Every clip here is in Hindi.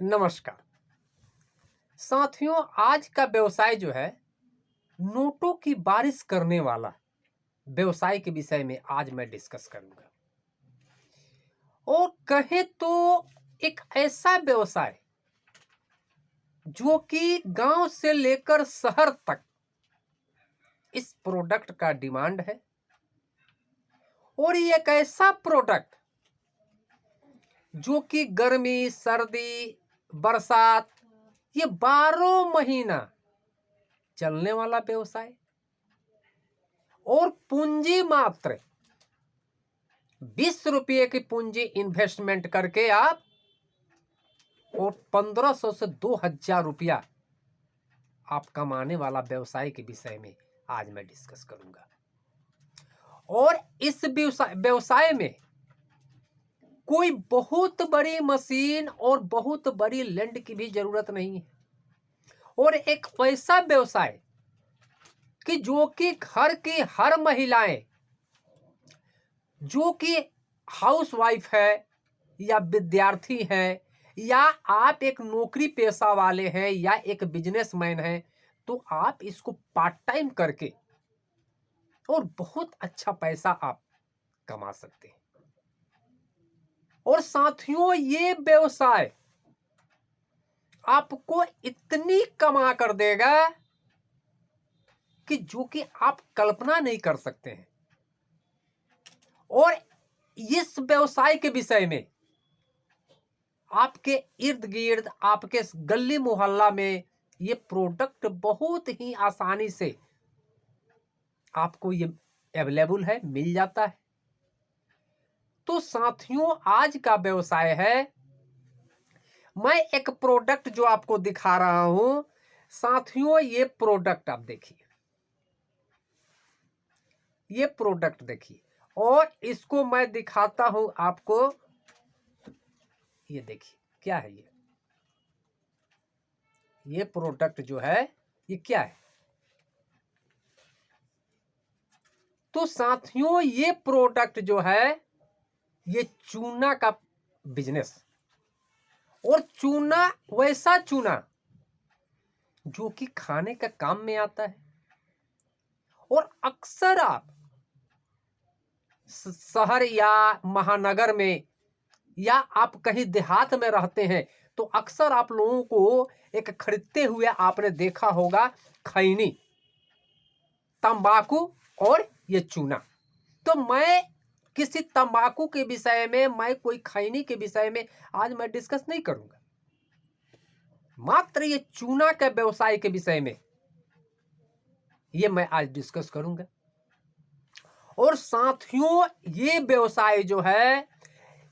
नमस्कार साथियों, आज का व्यवसाय जो है नोटों की बारिश करने वाला व्यवसाय के विषय में आज मैं डिस्कस करूंगा। और कहे तो एक ऐसा व्यवसाय जो कि गांव से लेकर शहर तक इस प्रोडक्ट का डिमांड है। और ये एक ऐसा प्रोडक्ट जो कि गर्मी, सर्दी, बरसात ये 12 महीना चलने वाला व्यवसाय। और पूंजी मात्र 20 रुपये की पूंजी इन्वेस्टमेंट करके आप और 1500 से 2000 रुपया आप कमाने वाला व्यवसाय के विषय में आज मैं डिस्कस करूंगा। और इस व्यवसाय में कोई बहुत बड़ी मशीन और बहुत बड़ी लैंड की भी जरूरत नहीं है। और एक ऐसा व्यवसाय कि जो कि घर की हर महिलाएं जो कि हाउसवाइफ है या विद्यार्थी है या आप एक नौकरी पेशा वाले हैं या एक बिजनेसमैन हैं, तो आप इसको पार्ट टाइम करके और बहुत अच्छा पैसा आप कमा सकते हैं। और साथियों, ये व्यवसाय आपको इतनी कमा कर देगा कि जो कि आप कल्पना नहीं कर सकते हैं। और इस व्यवसाय के विषय में आपके इर्द गिर्द, आपके गली मोहल्ला में ये प्रोडक्ट बहुत ही आसानी से आपको ये अवेलेबल है, मिल जाता है। तो साथियों, आज का व्यवसाय है, मैं एक प्रोडक्ट जो आपको दिखा रहा हूं। साथियों, ये प्रोडक्ट आप देखिए, ये प्रोडक्ट देखिए और इसको मैं दिखाता हूं आपको। ये देखिए क्या है, ये प्रोडक्ट जो है ये क्या है। तो साथियों, ये प्रोडक्ट जो है ये चूना का बिजनेस। और चूना, वैसा चूना जो कि खाने का काम में आता है। और अक्सर आप शहर या महानगर में या आप कहीं देहात में रहते हैं तो अक्सर आप लोगों को एक खरीदते हुए आपने देखा होगा खैनी, तंबाकू और ये चूना। तो मैं किसी तंबाकू के विषय में, मैं कोई खैनी के विषय में आज मैं डिस्कस नहीं करूंगा। मात्र ये चूना के व्यवसाय के विषय में ये मैं आज डिस्कस करूंगा। और साथियों, ये व्यवसाय जो है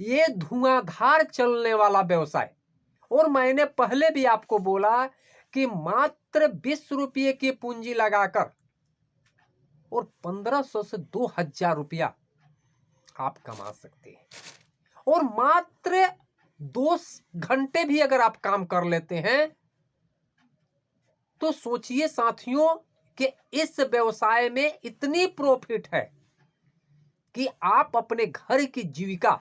ये धुआंधार चलने वाला व्यवसाय। और मैंने पहले भी आपको बोला कि मात्र 20 रुपये की पूंजी लगाकर और 1500 से 2000 रुपया आप कमा सकते हैं। और मात्र 2 घंटे भी अगर आप काम कर लेते हैं तो सोचिए साथियों कि इस व्यवसाय में इतनी प्रॉफिट है कि आप अपने घर की जीविका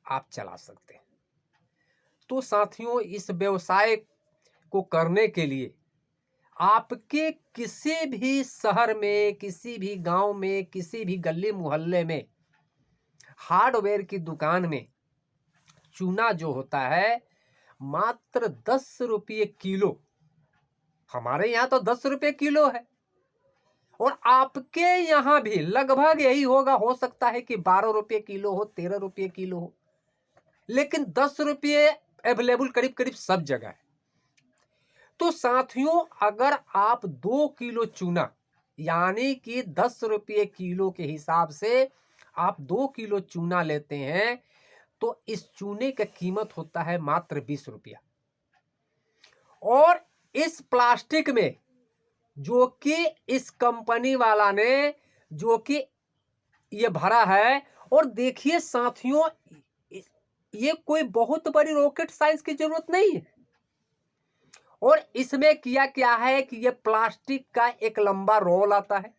आप चला सकते हैं। तो साथियों, इस व्यवसाय को करने के लिए आपके किसी भी शहर में, किसी भी गांव में, किसी भी गली मोहल्ले में हार्डवेयर की दुकान में चूना जो होता है मात्र 10 रुपये किलो, हमारे यहाँ तो 10 रुपये किलो है। और आपके यहाँ भी लगभग यही होगा, हो सकता है कि 12 रुपये किलो हो, 13 रुपये किलो हो, लेकिन 10 रुपये अवेलेबल करीब करीब सब जगह है। तो साथियों, अगर आप 2 किलो चूना यानी कि 10 रुपये किलो के हिसाब से आप 2 किलो चूना लेते हैं तो इस चूने का कीमत होता है मात्र 20 रुपया। और इस प्लास्टिक में जो कि इस कंपनी वाला ने जो कि ये भरा है, और देखिए साथियों, ये कोई बहुत बड़ी रॉकेट साइंस की जरूरत नहीं है। और इसमें किया क्या है कि ये प्लास्टिक का एक लंबा रोल आता है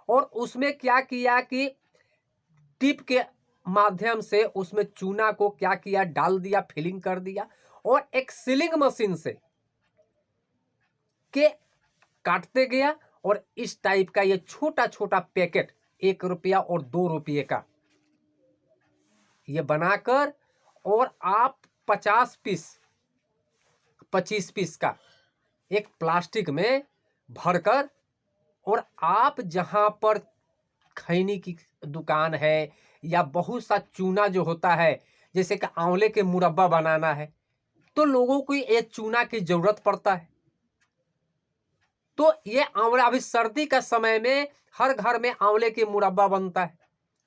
और उसमें क्या किया कि टिप के माध्यम से उसमें चूना को क्या किया, डाल दिया, फिलिंग कर दिया और एक सीलिंग मशीन से के काटते गया और इस टाइप का ये छोटा छोटा पैकेट 1 रुपया और 2 रुपये का ये बनाकर और आप 50 पीस 25 पीस का एक प्लास्टिक में भरकर और आप जहां पर खैनी की दुकान है या बहुत सा चूना जो होता है, जैसे कि आंवले के मुरब्बा बनाना है तो लोगों को ये चूना की जरूरत पड़ता है। तो ये आंवला, अभी सर्दी का समय में हर घर में आंवले के मुरब्बा बनता है,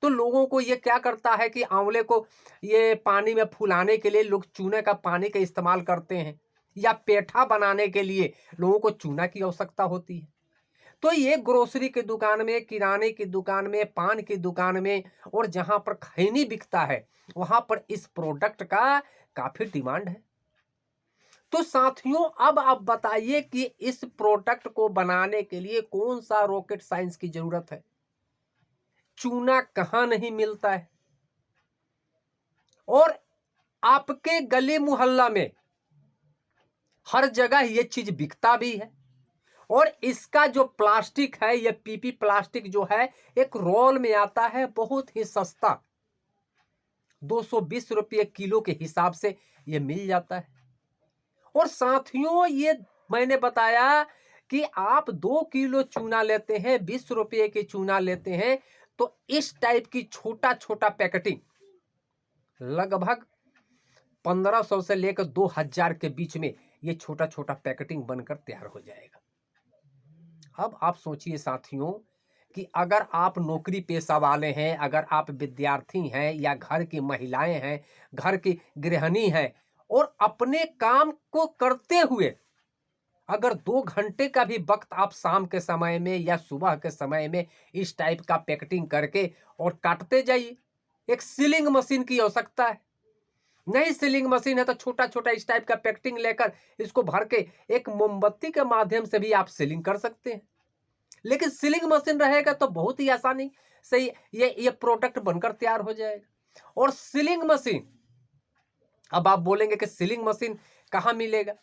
तो लोगों को ये क्या करता है कि आंवले को ये पानी में फुलाने के लिए लोग चूने का पानी का इस्तेमाल करते हैं, या पेठा बनाने के लिए लोगों को चूना की आवश्यकता होती है। तो ये ग्रोसरी की दुकान में, किराने की दुकान में, पान की दुकान में और जहां पर खैनी बिकता है वहां पर इस प्रोडक्ट का काफी डिमांड है। तो साथियों, अब आप बताइए कि इस प्रोडक्ट को बनाने के लिए कौन सा रॉकेट साइंस की जरूरत है। चूना कहां नहीं मिलता है और आपके गली मोहल्ला में हर जगह ये चीज बिकता भी है। और इसका जो प्लास्टिक है, ये पीपी प्लास्टिक जो है एक रोल में आता है, बहुत ही सस्ता, 220 रुपये किलो के हिसाब से ये मिल जाता है। और साथियों, ये मैंने बताया कि आप 2 किलो चूना लेते हैं, 20 रुपये की चूना लेते हैं, तो इस टाइप की छोटा छोटा पैकेटिंग लगभग 1500 से लेकर 2000 के बीच में ये छोटा छोटा पैकेटिंग बनकर तैयार हो जाएगा। अब आप सोचिए साथियों कि अगर आप नौकरी पेशा वाले हैं, अगर आप विद्यार्थी हैं या घर की महिलाएं हैं, घर की गृहिणी हैं और अपने काम को करते हुए अगर 2 घंटे का भी वक्त आप शाम के समय में या सुबह के समय में इस टाइप का पैकेटिंग करके और काटते जाइए। एक सीलिंग मशीन की आवश्यकता है, नहीं सीलिंग मशीन है तो छोटा छोटा इस टाइप का पैकेटिंग लेकर इसको भर के एक मोमबत्ती के माध्यम से भी आप सीलिंग कर सकते हैं। लेकिन सीलिंग मशीन रहेगा तो बहुत ही आसानी से ये प्रोडक्ट बनकर तैयार हो जाएगा। और सीलिंग मशीन, अब आप बोलेंगे कि सीलिंग मशीन कहाँ मिलेगा,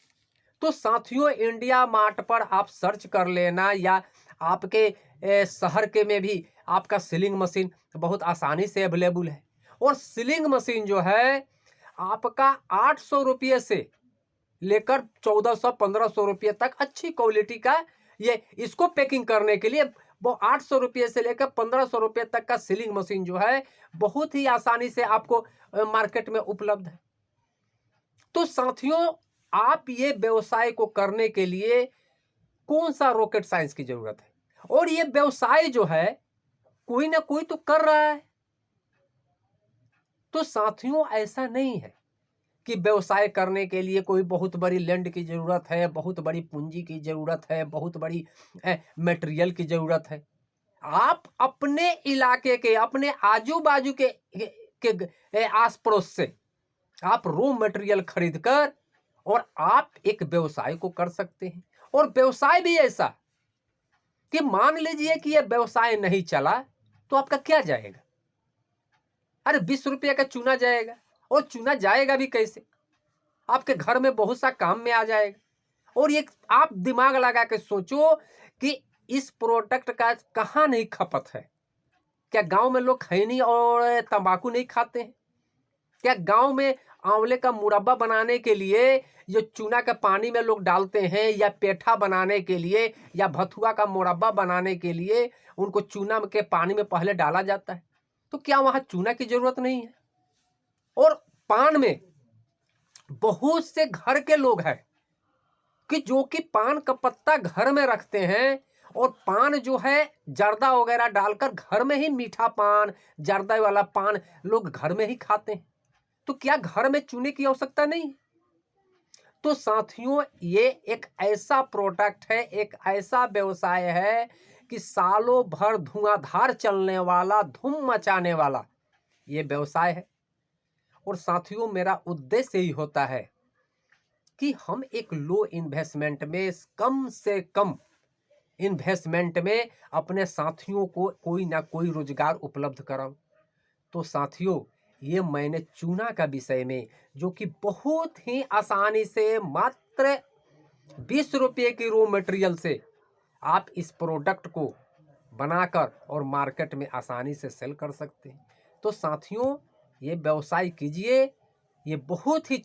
तो साथियों इंडिया मार्ट पर आप सर्च कर लेना या आपके शहर के में भी आपका सीलिंग मशीन बहुत आसानी से अवेलेबल है। और सीलिंग मशीन जो है आपका 800 रुपये से लेकर 1400-1500 रुपये तक अच्छी क्वालिटी का, ये इसको पैकिंग करने के लिए वो 800 रुपये से लेकर 1500 रुपये तक का सीलिंग मशीन जो है बहुत ही आसानी से आपको मार्केट में उपलब्ध है। तो साथियों, आप ये व्यवसाय को करने के लिए कौन सा रॉकेट साइंस की जरूरत है, और ये व्यवसाय जो है कोई ना कोई तो कर रहा है। तो साथियों, ऐसा नहीं है कि व्यवसाय करने के लिए कोई बहुत बड़ी लैंड की जरूरत है, बहुत बड़ी पूंजी की जरूरत है, बहुत बड़ी मटेरियल की जरूरत है। आप अपने इलाके के, अपने आजू बाजू के आस पड़ोस से आप रॉ मटेरियल खरीदकर और आप एक व्यवसाय को कर सकते हैं। और व्यवसाय भी ऐसा कि मान लीजिए कि यह व्यवसाय नहीं चला तो आपका क्या जाएगा। अरे 20 रुपये का चूना जाएगा, और चूना जाएगा भी कैसे, आपके घर में बहुत सा काम में आ जाएगा। और ये आप दिमाग लगा के सोचो कि इस प्रोडक्ट का कहां नहीं खपत है। क्या गांव में लोग खैनी और तंबाकू नहीं खाते हैं? क्या गांव में आंवले का मुरब्बा बनाने के लिए जो चूना के पानी में लोग डालते हैं, या पेठा बनाने के लिए या भथुआ का मुरब्बा बनाने के लिए उनको चूना के पानी में पहले डाला जाता है, तो क्या वहां चूना की जरूरत नहीं है? और पान में बहुत से घर के लोग हैं कि जो कि पान का पत्ता घर में रखते हैं और पान जो है जर्दा वगैरह डालकर घर में ही मीठा पान, जर्दा वाला पान लोग घर में ही खाते हैं। तो क्या घर में चूने की आवश्यकता नहीं है? तो साथियों, ये एक ऐसा प्रोडक्ट है, एक ऐसा व्यवसाय है कि सालों भर धुआंधार चलने वाला, धूम मचाने वाला ये व्यवसाय है। और साथियों, मेरा उद्देश्य यही होता है कि हम एक लो इन्वेस्टमेंट में, कम से कम इन्वेस्टमेंट में अपने साथियों को कोई ना कोई रोजगार उपलब्ध कराऊं। तो साथियों, ये मैंने चूना का विषय में, जो कि बहुत ही आसानी से मात्र 20 रुपये की रॉ मटेरियल से आप इस प्रोडक्ट को बनाकर और मार्केट में आसानी से सेल कर सकते हैं। तो साथियों, ये व्यवसाय कीजिए, ये बहुत ही